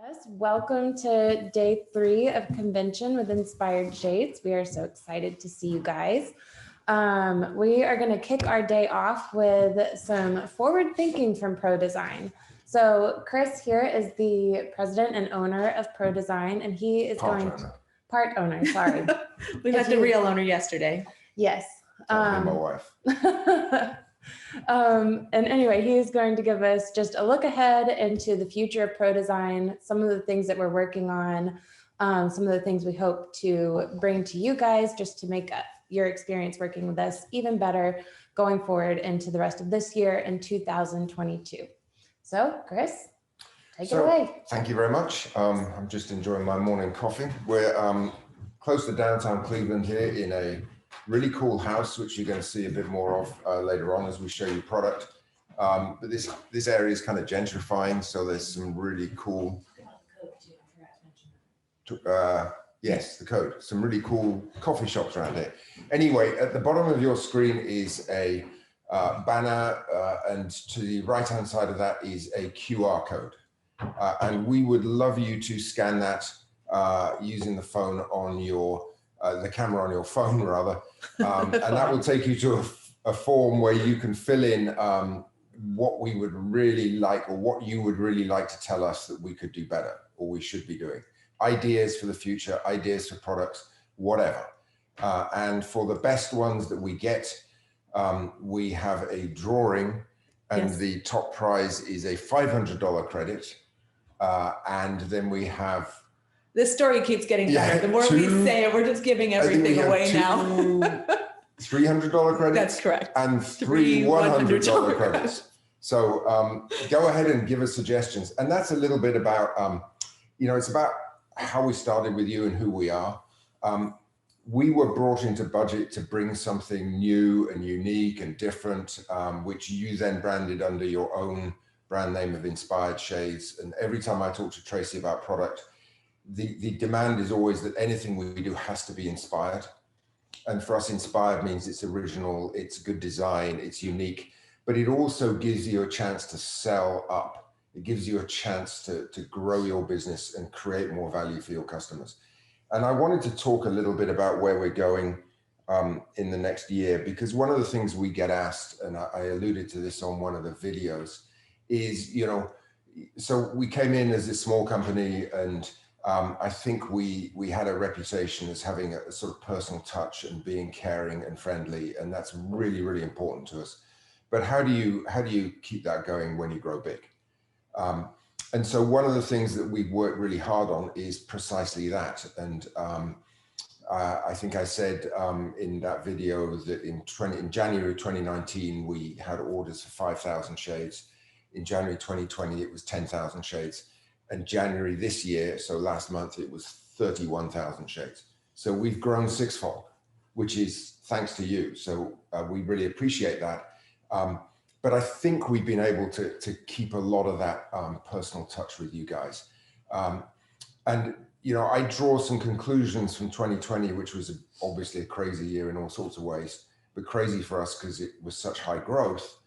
Yes, welcome to day 3 of convention with Inspired Shades. We are so excited to see you guys. We are going to kick our day off with some forward thinking from Pro Design. So Chris here is the president and owner of Pro Design, and he is part owner, sorry. We met the real owner yesterday. Yes. My wife. And anyway, he's going to give us just a look ahead into the future of Pro Design, some of the things that we're working on, some of the things we hope to bring to you guys just to make your experience working with us even better going forward into the rest of this year in 2022. So, Chris, take it away. Thank you very much. I'm just enjoying my morning coffee. We're close to downtown Cleveland here in a really cool house, which you're going to see a bit more of later on as we show you product. But this area is kind of gentrifying, so there's some really cool. Yes, the code. Some really cool coffee shops around here. Anyway, at the bottom of your screen is a banner, and to the right-hand side of that is a QR code. And we would love you to scan that using the phone on your the camera on your phone rather, and that will take you to a form where you can fill in what we would really like, or what you would really like to tell us that we could do better or we should be doing. Ideas for the future, ideas for products, whatever. And for the best ones that we get, we have a drawing, and yes, the top prize is a $500 credit. And then we have... This story keeps getting better. The more we say it, we're just giving everything away now. $300 credits? That's correct. And three $100 credits. So go ahead and give us suggestions. And that's a little bit about, it's about how we started with you and who we are. We were brought into budget to bring something new and unique and different, which you then branded under your own brand name of Inspired Shades. And every time I talk to Tracy about product, the demand is always that anything we do has to be inspired. And for us, inspired means it's original, it's good design, it's unique, but it also gives you a chance to sell up. It gives you a chance to grow your business and create more value for your customers. And I wanted to talk a little bit about where we're going in the next year, because one of the things we get asked, and I alluded to this on one of the videos, is, so we came in as a small company, and I think we had a reputation as having a sort of personal touch and being caring and friendly, and that's really, really important to us. But how do you keep that going when you grow big? And so one of the things that we've worked really hard on is precisely that. And I think I said in that video that in January 2019 we had orders for 5,000 shades. In January 2020 it was 10,000 shades. And January this year, so last month, it was 31,000 shades. So we've grown sixfold, which is thanks to you. So we really appreciate that. But I think we've been able to keep a lot of that personal touch with you guys. And, I draw some conclusions from 2020, which was obviously a crazy year in all sorts of ways, but crazy for us because it was such high growth.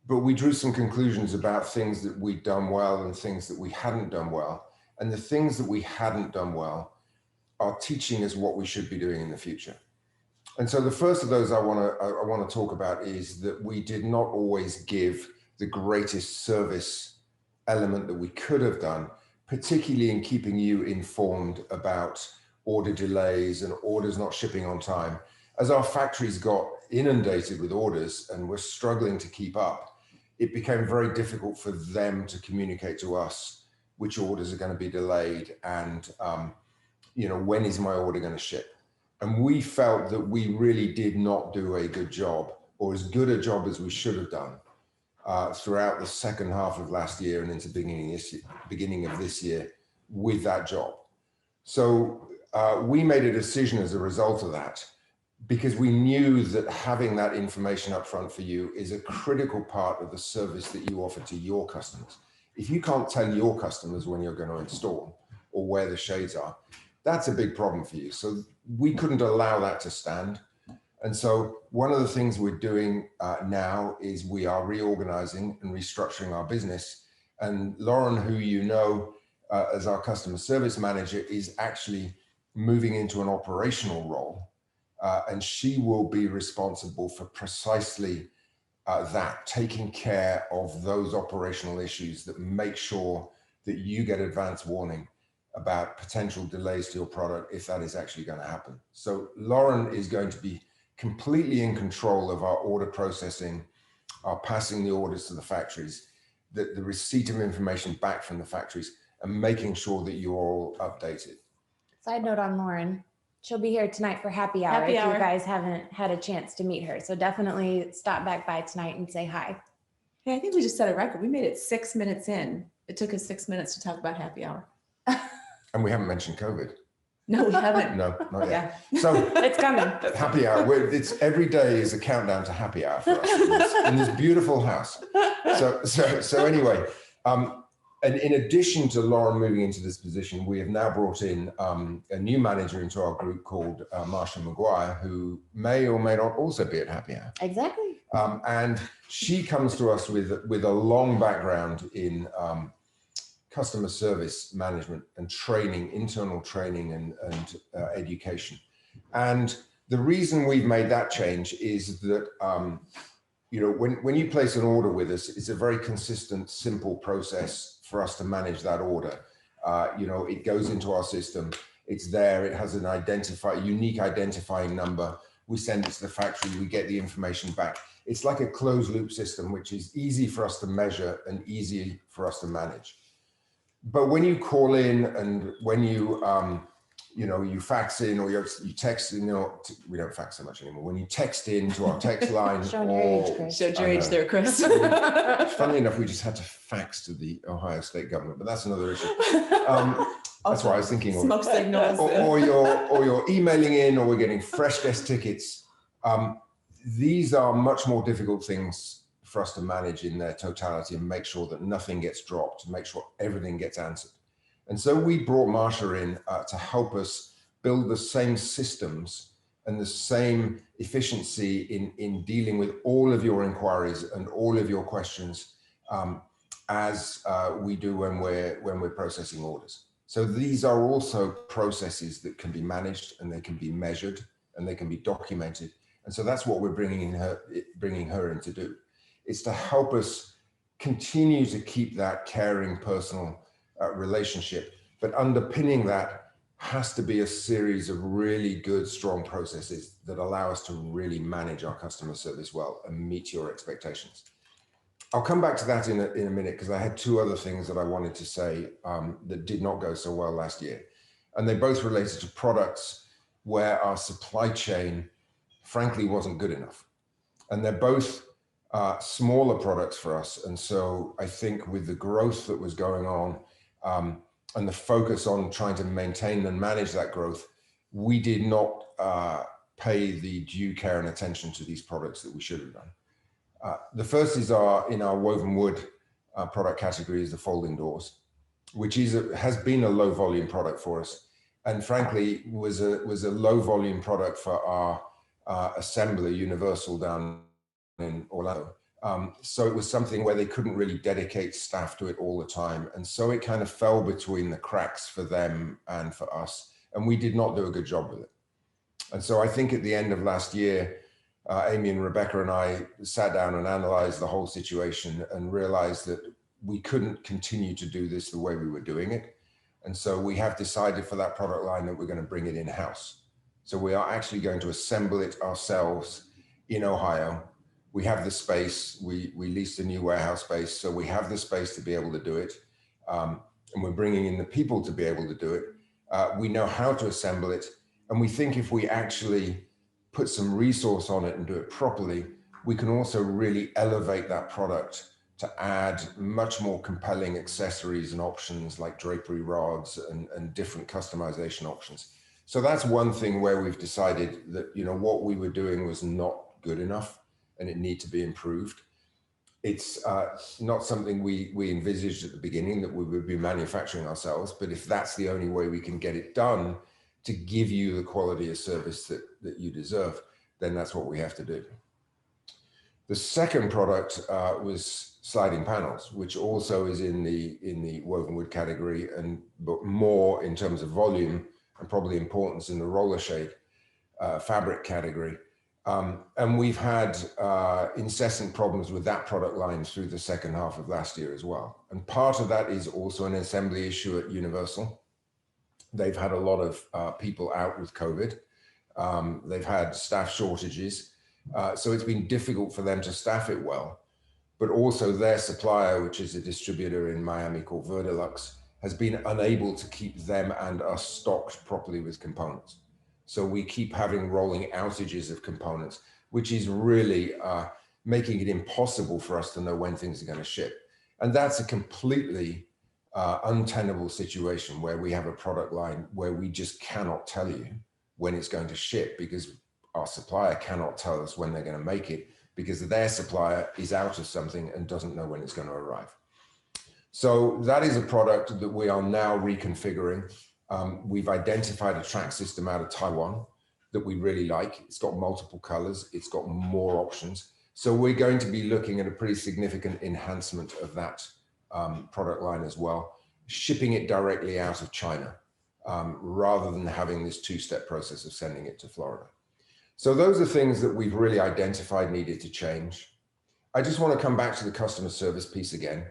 But we drew some conclusions about things that we'd done well and things that we hadn't done well. And the things that we hadn't done well are teaching us what we should be doing in the future. And so the first of those I want to talk about is that we did not always give the greatest service element that we could have done, particularly in keeping you informed about order delays and orders not shipping on time. As our factories got inundated with orders and were struggling to keep up, it became very difficult for them to communicate to us which orders are going to be delayed and, when is my order going to ship? And we felt that we really did not do a good job, or as good a job as we should have done throughout the second half of last year and into beginning of this year with that job. So we made a decision as a result of that, because we knew that having that information up front for you is a critical part of the service that you offer to your customers. If you can't tell your customers when you're going to install or where the shades are, that's a big problem for you. So we couldn't allow that to stand. And so one of the things we're doing now is we are reorganizing and restructuring our business. And Lauren, who as our customer service manager, is actually moving into an operational role. And she will be responsible for precisely that, taking care of those operational issues that make sure that you get advance warning about potential delays to your product if that is actually going to happen. So Lauren is going to be completely in control of our order processing, our passing the orders to the factories, the receipt of information back from the factories, and making sure that you're all updated. Side note on Lauren, she'll be here tonight for happy hour if you guys haven't had a chance to meet her. So definitely stop back by tonight and say hi. Hey, I think we just set a record. We made it 6 minutes in. It took us 6 minutes to talk about happy hour. And we haven't mentioned COVID. No, we haven't. No, not yet. Yeah. So it's coming. Happy hour. It's every day is a countdown to happy hour for us in this beautiful house. So anyway, and in addition to Lauren moving into this position, we have now brought in a new manager into our group called Marsha McGuire, who may or may not also be at happy hour. Exactly. And she comes to us with a long background in customer service management and training, internal training and education. And the reason we've made that change is that, when you place an order with us, it's a very consistent, simple process for us to manage that order. It goes into our system. It's there. It has an unique identifying number. We send it to the factory. We get the information back. It's like a closed loop system, which is easy for us to measure and easy for us to manage. But when you call in and when you, you fax in or you text in, we don't fax so much anymore. When you text in to our text line. Showing your age, Chris. Showed your age there, Chris. Funnily enough, we just had to fax to the Ohio state government, but that's another issue. That's why I was thinking. Smoke signals. Or you're emailing in, or we're getting fresh desk tickets. These are much more difficult things for us to manage in their totality and make sure that nothing gets dropped, make sure everything gets answered. And so we brought Marsha in to help us build the same systems and the same efficiency in dealing with all of your inquiries and all of your questions as we do when we're processing orders. So these are also processes that can be managed and they can be measured and they can be documented. And so that's what we're bringing her in to do. It's to help us continue to keep that caring personal relationship, but underpinning that has to be a series of really good, strong processes that allow us to really manage our customer service well and meet your expectations. I'll come back to that in a minute because I had two other things that I wanted to say that did not go so well last year. And they both related to products where our supply chain, frankly, wasn't good enough. And they're both smaller products for us. And so I think with the growth that was going on and the focus on trying to maintain and manage that growth, we did not pay the due care and attention to these products that we should have done. The first is in our woven wood product category is the folding doors, which has been a low volume product for us. And frankly, was a low volume product for our assembler Universal down in Orlando. So it was something where they couldn't really dedicate staff to it all the time. And so it kind of fell between the cracks for them and for us. And we did not do a good job with it. And so I think at the end of last year, Amy and Rebecca and I sat down and analyzed the whole situation and realized that we couldn't continue to do this the way we were doing it. And so we have decided for that product line that we're going to bring it in-house. So we are actually going to assemble it ourselves in Ohio. We have the space, we leased a new warehouse space, so we have the space to be able to do it. And we're bringing in the people to be able to do it. We know how to assemble it. And we think if we actually put some resource on it and do it properly, we can also really elevate that product to add much more compelling accessories and options like drapery rods and different customization options. So that's one thing where we've decided that, what we were doing was not good enough and it needs to be improved. It's not something we envisaged at the beginning that we would be manufacturing ourselves, but if that's the only way we can get it done to give you the quality of service that you deserve, then that's what we have to do. The second product was sliding panels, which also is in the woven wood category, but more in terms of volume and probably importance in the roller shade fabric category. And we've had incessant problems with that product line through the second half of last year as well. And part of that is also an assembly issue at Universal. They've had a lot of people out with COVID. They've had staff shortages. So it's been difficult for them to staff it well. But also their supplier, which is a distributor in Miami called Verdilux, has been unable to keep them and us stocked properly with components. So we keep having rolling outages of components, which is really making it impossible for us to know when things are going to ship. And that's a completely untenable situation where we have a product line where we just cannot tell you when it's going to ship because our supplier cannot tell us when they're going to make it because their supplier is out of something and doesn't know when it's going to arrive. So that is a product that we are now reconfiguring. We've identified a track system out of Taiwan that we really like. It's got multiple colors. It's got more options. So we're going to be looking at a pretty significant enhancement of that product line as well, shipping it directly out of China rather than having this two-step process of sending it to Florida. So those are things that we've really identified needed to change. I just want to come back to the customer service piece again.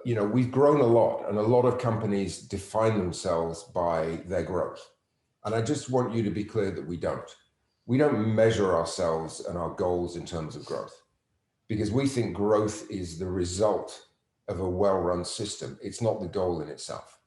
You know, we've grown a lot and a lot of companies define themselves by their growth. And I just want you to be clear that we don't. We don't measure ourselves and our goals in terms of growth because we think growth is the result of a well-run system. It's not the goal in itself.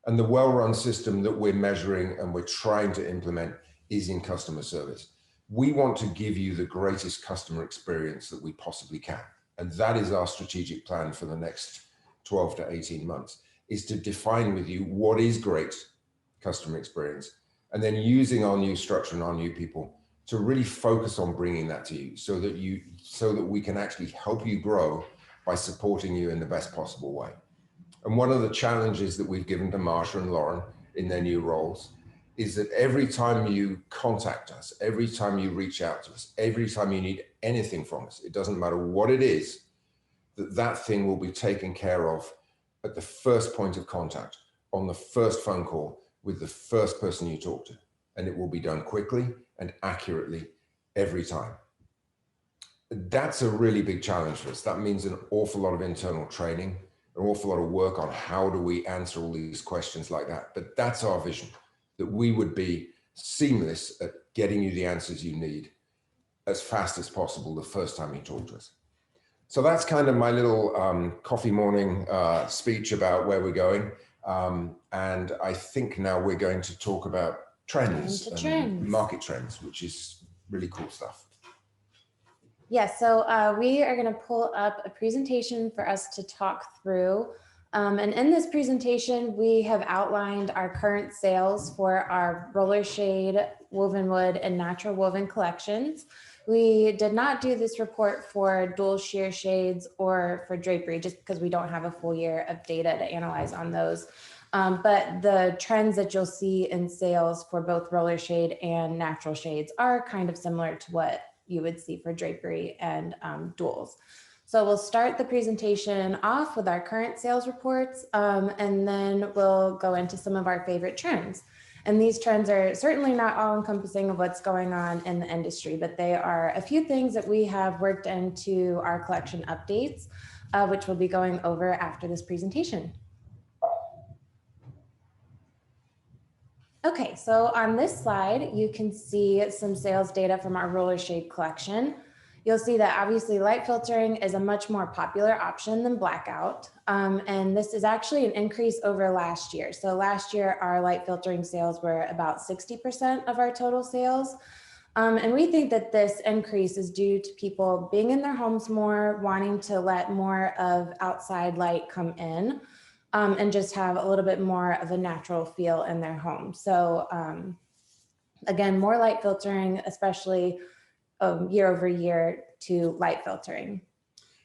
And the well-run system that we're measuring and we're trying to implement is in customer service. We want to give you the greatest customer experience that we possibly can. And that is our strategic plan for the next 12 to 18 months, is to define with you what is great customer experience, and then using our new structure and our new people to really focus on bringing that to you so that we can actually help you grow by supporting you in the best possible way. And one of the challenges that we've given to Marsha and Lauren in their new roles is that every time you contact us, every time you reach out to us, every time you need anything from us, it doesn't matter what it is, that thing will be taken care of at the first point of contact, on the first phone call with the first person you talk to. And it will be done quickly and accurately every time. That's a really big challenge for us. That means an awful lot of internal training, an awful lot of work on how do we answer all these questions like that. But that's our vision, that we would be seamless at getting you the answers you need as fast as possible the first time you talk to us. So that's kind of my little coffee morning speech about where we're going. And I think now we're going to talk about trends and market trends, which is really cool stuff. Yes, so we are going to pull up a presentation for us to talk through. And in this presentation, we have outlined our current sales for our roller shade, woven wood, and natural woven collections. We did not do this report for dual sheer shades or for drapery, just because we don't have a full year of data to analyze on those. But the trends that you'll see in sales for both roller shade and natural shades are kind of similar to what you would see for drapery and duals. So we'll start the presentation off with our current sales reports, and then we'll go into some of our favorite trends. And these trends are certainly not all encompassing of what's going on in the industry, but they are a few things that we have worked into our collection updates, which we'll be going over after this presentation. Okay, so on this slide, you can see some sales data from our roller shade collection. You'll see that obviously light filtering is a much more popular option than blackout. And this is actually an increase over last year. So last year, our light filtering sales were about 60% of our total sales. And we think that this increase is due to people being in their homes more, wanting to let more of outside light come in, and just have a little bit more of a natural feel in their home. So again, more light filtering, especially year over year to light filtering.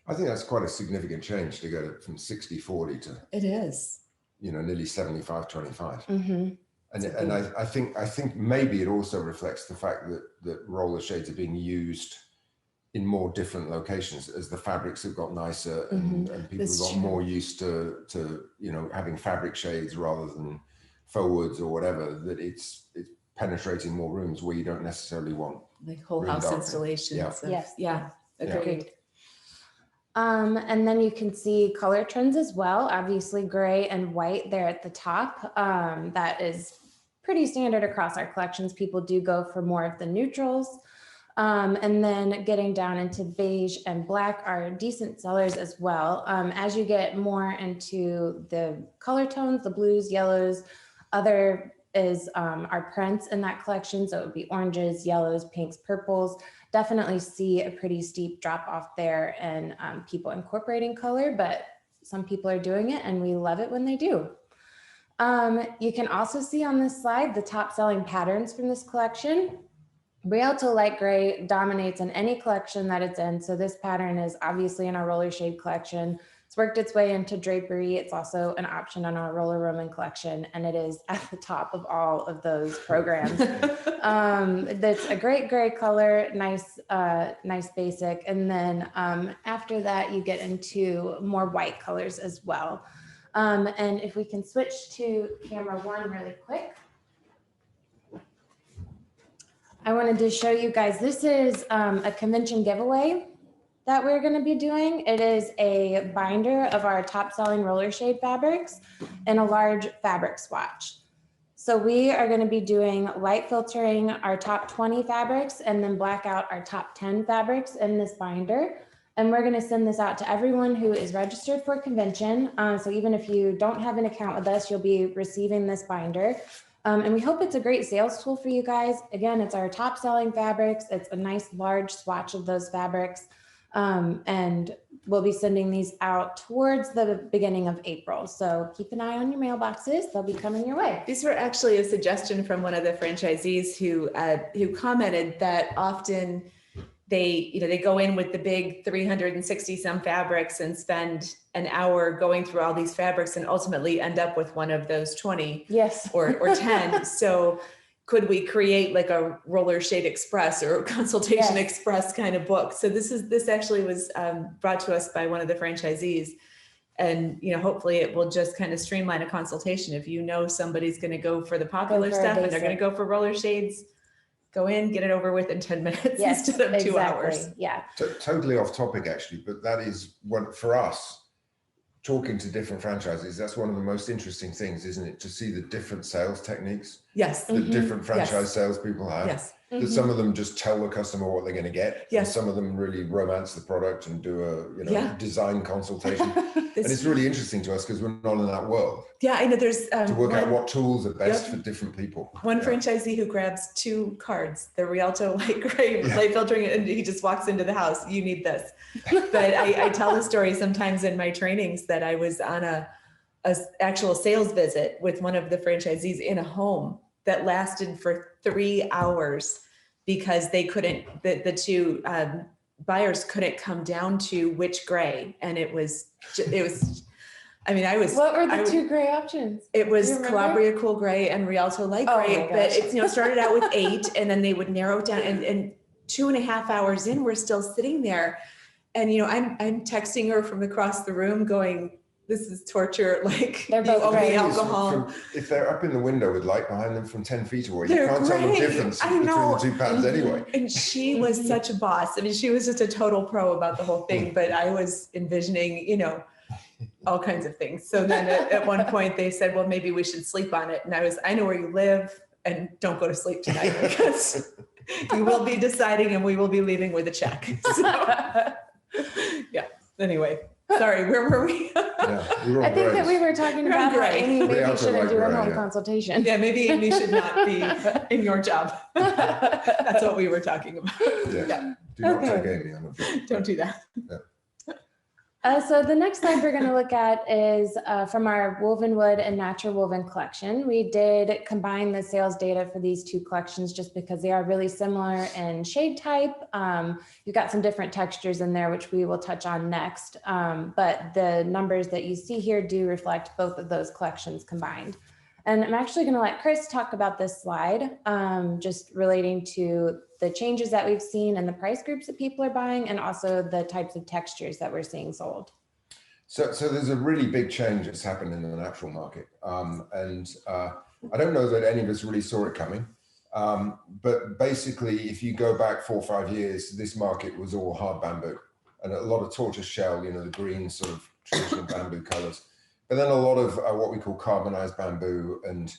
I think that's quite a significant change to go from 60-40 to, it is, you know, nearly 75-25. Mm-hmm. And I think maybe it also reflects the fact that roller shades are being used in more different locations as the fabrics have got nicer and people have got more used to you know, having fabric shades rather than faux woods or whatever, that it's penetrating more rooms where you don't necessarily want like whole room house darkening. installations. Yeah. Of, Yes. Yeah. Agreed. And then you can see color trends as well. Obviously gray and white there at the top. That is pretty standard across our collections. People do go for more of the neutrals. And then getting down into beige and black are decent sellers as well. As you get more into the color tones, the blues, yellows, other is our prints in that collection. So it would be oranges, yellows, pinks, purples. Definitely see a pretty steep drop off there and people incorporating color, but some people are doing it and we love it when they do. You can also see on this slide the top selling patterns from this collection. Rialto light gray dominates in any collection that it's in. So this pattern is obviously in our roller shade collection. It's worked its way into drapery. It's also an option on our roller Roman collection, and it is at the top of all of those programs. That's a great gray color, nice, nice basic. And then after that, you get into more white colors as well. And if we can switch to camera 1 really quick. I wanted to show you guys, this is a convention giveaway that we're going to be doing. It is a binder of our top selling roller shade fabrics and a large fabric swatch. So we are going to be doing light filtering our top 20 fabrics and then black out our top 10 fabrics in this binder. And we're going to send this out to everyone who is registered for convention. So even if you don't have an account with us, you'll be receiving this binder. And we hope it's a great sales tool for you guys. Again, it's our top selling fabrics. It's a nice large swatch of those fabrics. And we'll be sending these out towards the beginning of April. So keep an eye on your mailboxes. They'll be coming your way. These were actually a suggestion from one of the franchisees who commented that often they go in with the big 360 some fabrics and spend an hour going through all these fabrics and ultimately end up with one of those 20 yes. or 10. So could we create like a roller shade express or a consultation yes. express kind of book? So this actually was brought to us by one of the franchisees. And, hopefully it will just kind of streamline a consultation. If you know somebody's going to go for the popular stuff and they're going to go for roller shades, go in, get it over with in 10 minutes yes, instead of 2 exactly. hours. Yeah. Totally off topic actually, but that is what for us, talking to different franchises, that's one of the most interesting things, isn't it? To see the different sales techniques Yes. that different franchise salespeople have. Yes. That some of them just tell the customer what they're going to get. Yes. And some of them really romance the product and do a design consultation. And it's really interesting to us because we're not in that world. Yeah, I know there's to work out what tools are best for different people. One franchisee who grabs 2 cards, the Rialto light gray light filtering, and he just walks into the house. You need this. But I tell the story sometimes in my trainings that I was on a actual sales visit with one of the franchisees in a home that lasted for 3 hours because they couldn't, the 2 buyers couldn't come down to which gray. And it was, what were the 2 gray options? It was Calabria Cool Gray and Rialto Light Gray, but it's, started out with 8 and then they would narrow it down and 2.5 hours in, we're still sitting there. And, I'm texting her from across the room going, this is torture. Like, they're both gray. Alcohol. If they're up in the window with light behind them from 10 feet away, you can't tell the difference between the 2 patterns anyway. And she was such a boss. I mean, she was just a total pro about the whole thing, but I was envisioning, all kinds of things. So then at one point they said, well, maybe we should sleep on it. And I know where you live and don't go to sleep tonight because you will be deciding and we will be leaving with a check. So, yeah, anyway. Sorry, where were we? I think that we were talking about how Amy maybe shouldn't do a home consultation. Yeah, maybe Amy should not be in your job. That's what we were talking about. Yeah. Do not take Amy on it. Don't do that. Yeah. So the next slide we're going to look at is from our woven wood and natural woven collection. We did combine the sales data for these 2 collections just because they are really similar in shade type. You've got some different textures in there, which we will touch on next. But the numbers that you see here do reflect both of those collections combined. And I'm actually going to let Chris talk about this slide, just relating to the changes that we've seen and the price groups that people are buying, and also the types of textures that we're seeing sold. So there's a really big change that's happened in the natural market. I don't know that any of us really saw it coming. But basically, if you go back 4 or 5 years, this market was all hard bamboo and a lot of tortoise shell, the green sort of traditional bamboo colors. But then a lot of what we call carbonized bamboo and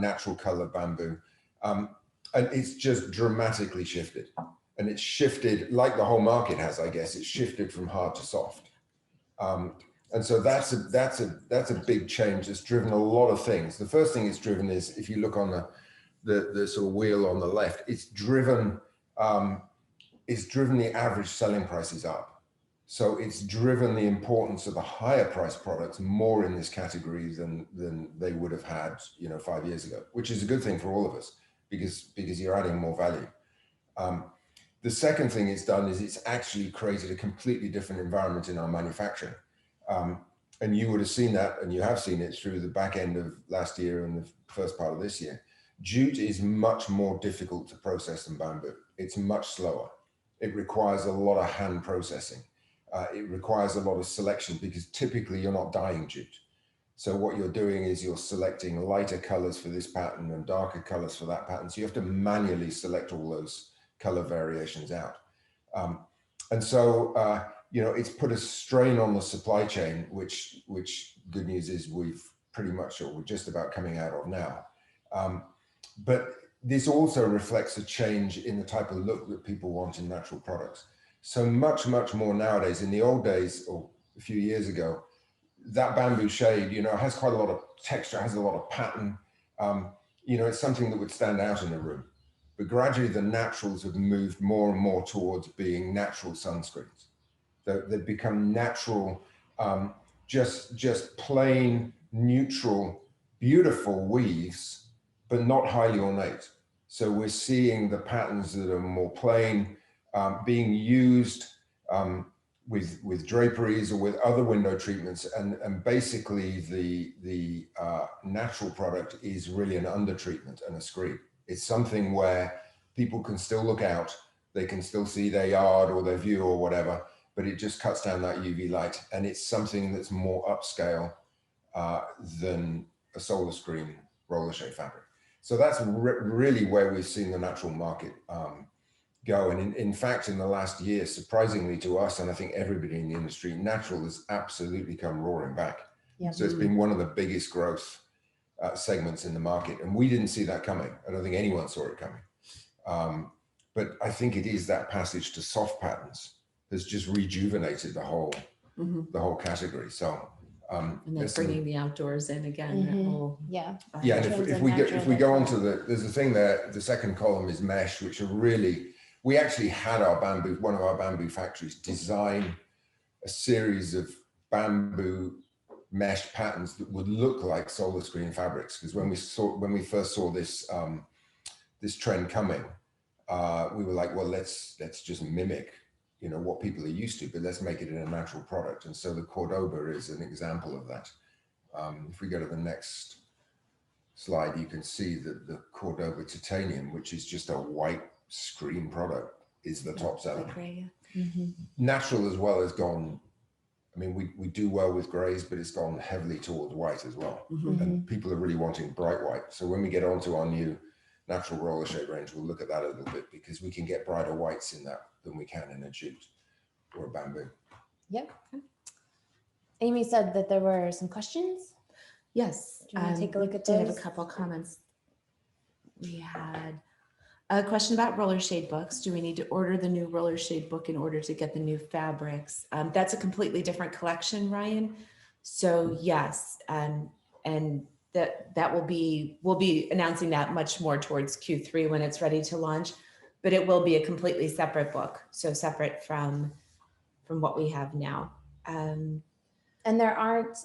natural color bamboo. And it's just dramatically shifted. And it's shifted like the whole market has, I guess. It's shifted from hard to soft. And so that's a big change that's driven a lot of things. The first thing it's driven is, if you look on the sort of wheel on the left, it's driven the average selling prices up. So it's driven the importance of the higher priced products more in this category than they would have had 5 years ago, which is a good thing for all of us because you're adding more value. The second thing it's done is it's actually created a completely different environment in our manufacturing. And you would have seen that, and you have seen it through the back end of last year and the first part of this year. Jute is much more difficult to process than bamboo. It's much slower. It requires a lot of hand processing. It requires a lot of selection because typically you're not dyeing jute. So what you're doing is you're selecting lighter colors for this pattern and darker colors for that pattern. So you have to manually select all those color variations out. And so, it's put a strain on the supply chain, which good news is we've pretty much, or we're just about coming out of now. But this also reflects a change in the type of look that people want in natural products. So much more nowadays. In the old days, or a few years ago, that bamboo shade, has quite a lot of texture, has a lot of pattern. It's something that would stand out in a room. But gradually the naturals have moved more and more towards being natural sunscreens. They've become natural, just plain, neutral, beautiful weaves, but not highly ornate. So we're seeing the patterns that are more plain being used with draperies or with other window treatments. And basically the natural product is really an under treatment and a screen. It's something where people can still look out, they can still see their yard or their view or whatever, but it just cuts down that UV light. And it's something that's more upscale than a solar screen roller shade fabric. So that's really where we've seen the natural market go. And in fact, in the last year, surprisingly to us, and I think everybody in the industry, natural has absolutely come roaring back. Yep. So it's been one of the biggest growth segments in the market. And we didn't see that coming. I don't think anyone saw it coming. But I think it is that passage to soft patterns has just rejuvenated the whole category. So and then bringing the outdoors in again. That whole, and if we go on to there's a thing there, the second column is mesh, which are really, we actually had one of our bamboo factories design a series of bamboo mesh patterns that would look like solar screen fabrics. Because when we first saw this this trend coming, we were like, well, let's just mimic what people are used to, but let's make it in a natural product. And so the Cordoba is an example of that. If we go to the next slide, you can see that the Cordoba titanium, which is just a white screen product, is the top seller. Natural as well has gone, I mean, we do well with grays, but it's gone heavily towards white as well. And people are really wanting bright white. So when we get onto our new natural roller shade range, we'll look at that a little bit because we can get brighter whites in that than we can in a jute or a bamboo. Yep. Amy said that there were some questions. Yes. Do you want to take a look at those? I those? have a couple comments. We had a question about roller shade books. Do we need to order the new roller shade book in order to get the new fabrics? That's a completely different collection, Ryan. So yes, and that we'll be announcing that much more towards Q3 when it's ready to launch, but it will be a completely separate book. So separate from what we have now. And there aren't,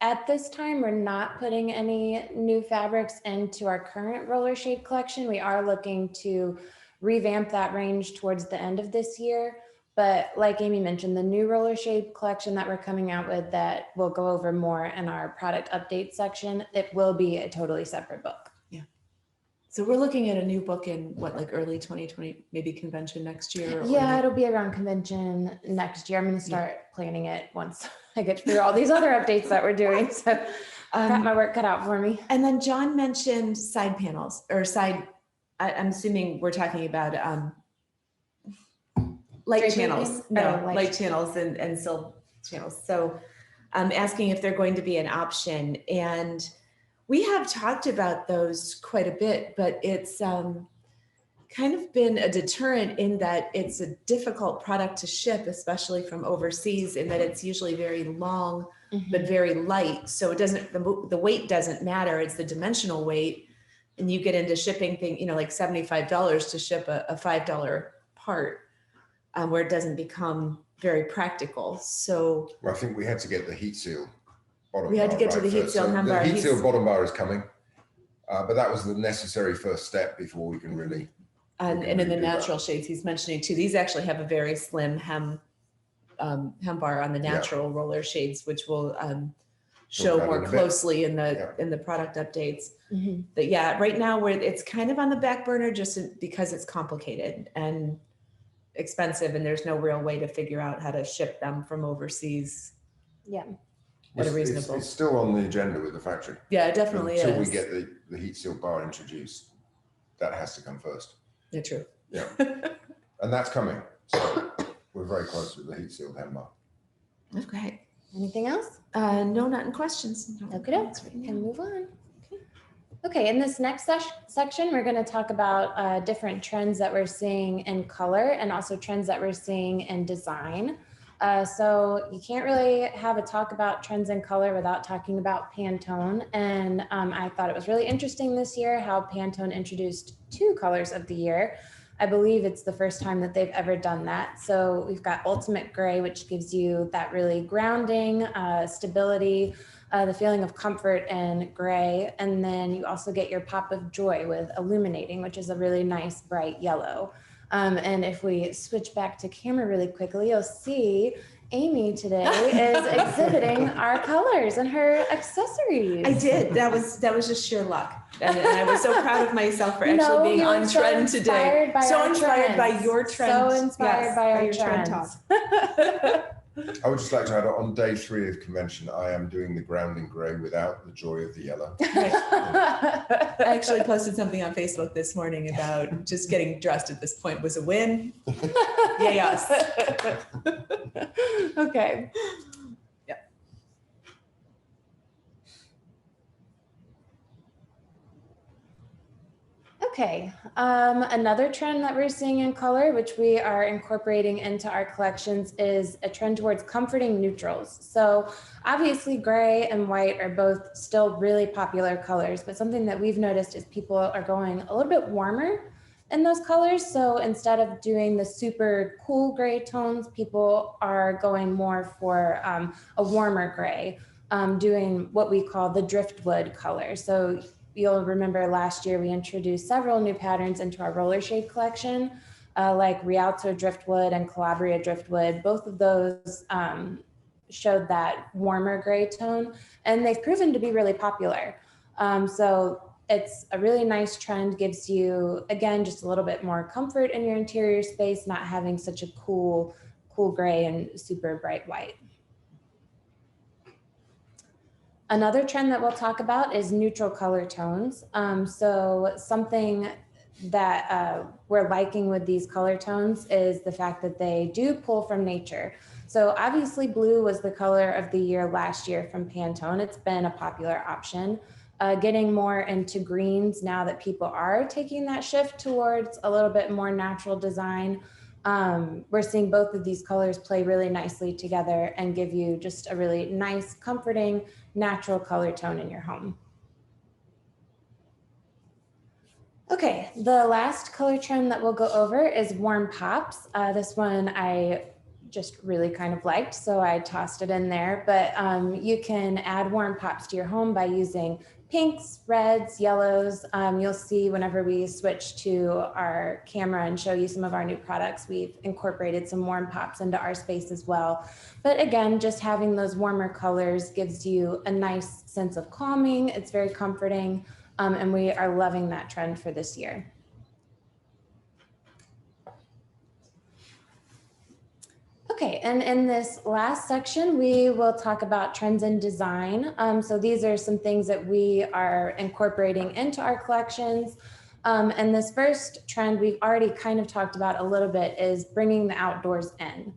at this time, we're not putting any new fabrics into our current roller shade collection. We are looking to revamp that range towards the end of this year. But like Amy mentioned, the new roller shade collection that we're coming out with that we'll go over more in our product update section, it will be a totally separate book. Yeah. So we're looking at a new book in what, like early 2020, maybe convention next year? Yeah, it'll be around convention next year. I'm going to start planning it once I get through all these other updates that we're doing. So got my work cut out for me. And then John mentioned side panels or I'm assuming we're talking about light channels. Light channels and sill channels. So asking if they're going to be an option. And we have talked about those quite a bit, but it's kind of been a deterrent in that it's a difficult product to ship, especially from overseas, in that it's usually very long, but very light. So it doesn't, the weight doesn't matter. It's the dimensional weight. And you get into shipping thing, like $75 to ship a $5 part, where it doesn't become very practical. So well, I think we had to get the heat seal bottom bar. We had to get to the heat seal hem bar. The heat seal bottom bar is coming, but that was the necessary first step before we can really. And in the natural shades, he's mentioning too, these actually have a very slim hem bar on the natural roller shades, which will show more closely in the product updates. But yeah, right now it's kind of on the back burner just because it's complicated and expensive, and there's no real way to figure out how to ship them from overseas. Yeah. It's still on the agenda with the factory. Yeah, it definitely Until is. we get the heat seal bar introduced, that has to come first. Yeah, true. Yeah, and that's coming. So we're very close with the heat seal hem bar. Okay. Anything else? No, not in questions. Okay, we can move on. Okay, in this next section, we're going to talk about different trends that we're seeing in color and also trends that we're seeing in design. So you can't really have a talk about trends in color without talking about Pantone. And I thought it was really interesting this year how Pantone introduced 2 colors of the year. I believe it's the first time that they've ever done that. So we've got Ultimate Gray, which gives you that really grounding, stability, the feeling of comfort in gray. And then you also get your Pop of Joy with Illuminating, which is a really nice bright yellow. And if we switch back to camera really quickly, you'll see Amy today is exhibiting our colors and her accessories. I did. That was just sheer luck. And I was so proud of myself for actually being on trend today. So inspired by your trend. So inspired by our trend talk. I would just like to add, on day 3 of convention, I am doing the grounding gray without the joy of the yellow. I actually posted something on Facebook this morning about just getting dressed at this point was a win. Yay us. Okay. Yeah. Okay, another trend that we're seeing in color, which we are incorporating into our collections, is a trend towards comforting neutrals. So obviously gray and white are both still really popular colors, but something that we've noticed is people are going a little bit warmer in those colors. So instead of doing the super cool gray tones, people are going more for a warmer gray, doing what we call the driftwood color. So you'll remember last year we introduced several new patterns into our roller shade collection, like Rialto Driftwood and Calabria Driftwood. Both of those showed that warmer gray tone, and they've proven to be really popular. So it's a really nice trend, gives you, again, just a little bit more comfort in your interior space, not having such a cool gray and super bright white. Another trend that we'll talk about is neutral color tones. So something that we're liking with these color tones is the fact that they do pull from nature. So obviously blue was the color of the year last year from Pantone. It's been a popular option. Getting more into greens now that people are taking that shift towards a little bit more natural design. We're seeing both of these colors play really nicely together and give you just a really nice, comforting, natural color tone in your home. Okay, the last color trend that we'll go over is warm pops. This one I just really kind of liked, so I tossed it in there, but you can add warm pops to your home by using pinks, reds, yellows. You'll see whenever we switch to our camera and show you some of our new products, we've incorporated some warm pops into our space as well. But again, just having those warmer colors gives you a nice sense of calming. It's very comforting. And we are loving that trend for this year. Okay, and in this last section, we will talk about trends in design. So these are some things that we are incorporating into our collections. And this first trend we've already kind of talked about a little bit is bringing the outdoors in.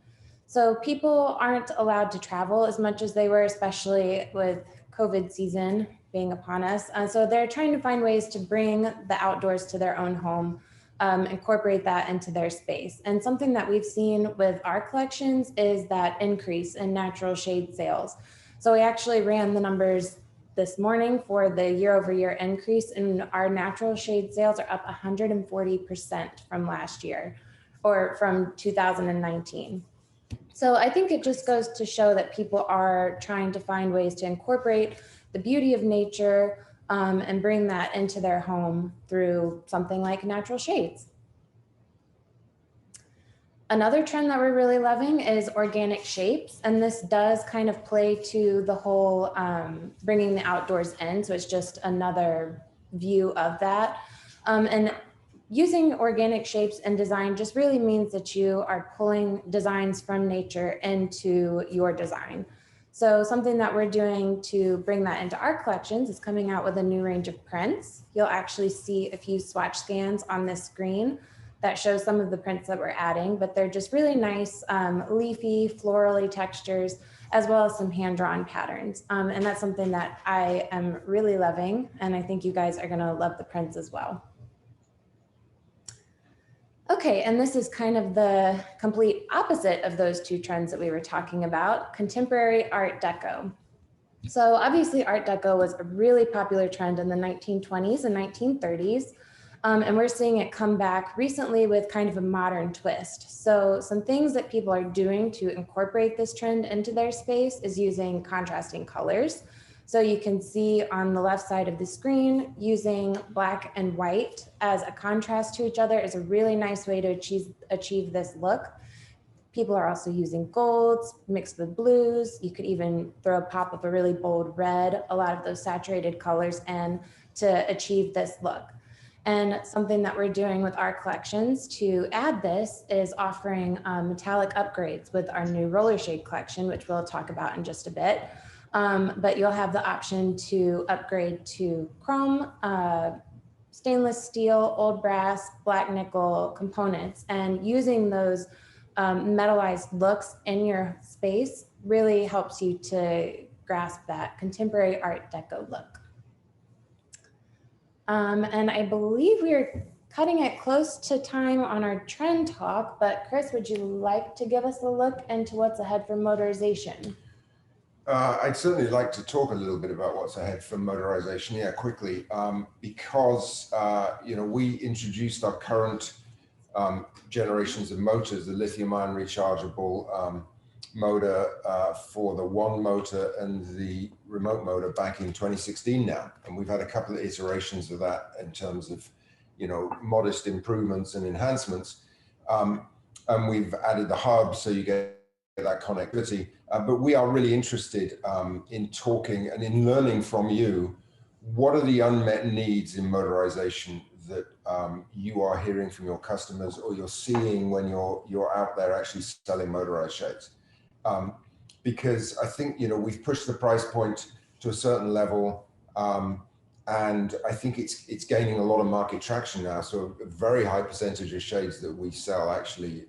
So people aren't allowed to travel as much as they were, especially with COVID season being upon us. So they're trying to find ways to bring the outdoors to their own home, incorporate that into their space. And something that we've seen with our collections is that increase in natural shade sales. So we actually ran the numbers this morning for the year-over-year increase, and our natural shade sales are up 140% from last year, or from 2019. So I think it just goes to show that people are trying to find ways to incorporate the beauty of nature and bring that into their home through something like natural shades. Another trend that we're really loving is organic shapes. And this does kind of play to the whole bringing the outdoors in. So it's just another view of that. And using organic shapes in design just really means that you are pulling designs from nature into your design. So something that we're doing to bring that into our collections is coming out with a new range of prints. You'll actually see a few swatch scans on this screen that shows some of the prints that we're adding, but they're just really nice, leafy, florally textures, as well as some hand-drawn patterns. And that's something that I am really loving, and I think you guys are gonna love the prints as well. Okay, and this is kind of the complete opposite of those two trends that we were talking about, contemporary Art Deco. So obviously Art Deco was a really popular trend in the 1920s and 1930s, and we're seeing it come back recently with kind of a modern twist. So some things that people are doing to incorporate this trend into their space is using contrasting colors. So you can see on the left side of the screen, using black and white as a contrast to each other is a really nice way to achieve this look. People are also using golds mixed with blues. You could even throw a pop of a really bold red, a lot of those saturated colors in to achieve this look. And something that we're doing with our collections to add this is offering metallic upgrades with our new roller shade collection, which we'll talk about in just a bit. But you'll have the option to upgrade to chrome, stainless steel, old brass, black nickel components, and using those metallized looks in your space really helps you to grasp that contemporary Art Deco look. And I believe we're cutting it close to time on our trend talk, but Chris, would you like to give us a look into what's ahead for motorization? I'd certainly like to talk a little bit about what's ahead for motorization, yeah, quickly, because you know, we introduced our current generations of motors, the lithium-ion rechargeable motor for the one motor and the remote motor back in 2016 now, and we've had a couple of iterations of that in terms of, you know, modest improvements and enhancements, and we've added the hub so you get that connectivity, but we are really interested in talking and in learning from you. What are the unmet needs in motorization that you are hearing from your customers, or you're seeing when you're out there actually selling motorized shades? Because I think, you know, we've pushed the price point to a certain level, and I think it's gaining a lot of market traction now. So a very high percentage of shades that we sell actually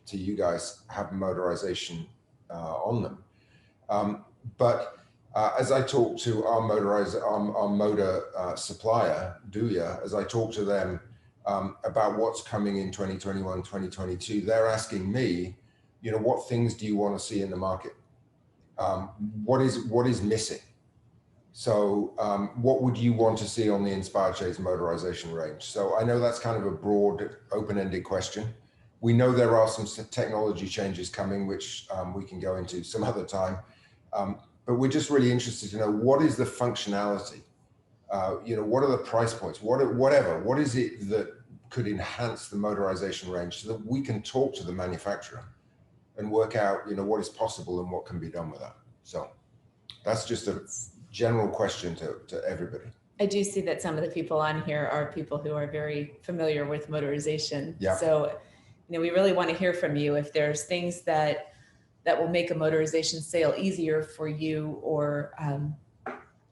to you guys have motorization on them. But as I talk to our motor supplier, Duya, as I talk to them about what's coming in 2021, 2022, they're asking me, you know, what things do you want to see in the market? What is missing? So what would you want to see on the Inspired Shades motorization range? So I know that's kind of a broad, open-ended question. We know there are some technology changes coming, which we can go into some other time. But we're just really interested to know, what is the functionality? You know, what are the price points? What is it that could enhance the motorization range so that we can talk to the manufacturer and work out, you know, what is possible and what can be done with that? So that's just a general question to everybody. I do see that some of the people on here are people who are very familiar with motorization. Yeah. So, we really want to hear from you if there's things that will make a motorization sale easier for you, or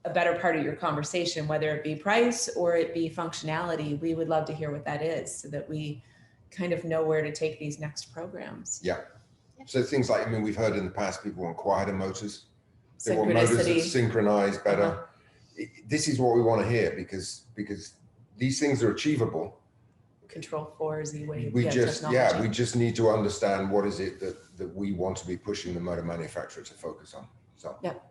a better part of your conversation, whether it be price or it be functionality. We would love to hear what that is, so that we kind of know where to take these next programs. Yeah. So things like, we've heard in the past, people want quieter motors. They want motors that Synchronicity. synchronize better. Uh-huh. This is what we want to hear, because these things are achievable. Control 4, Z-Wave. We technology. we just need to understand what is it that we want to be pushing the motor manufacturer to focus on. So Yep.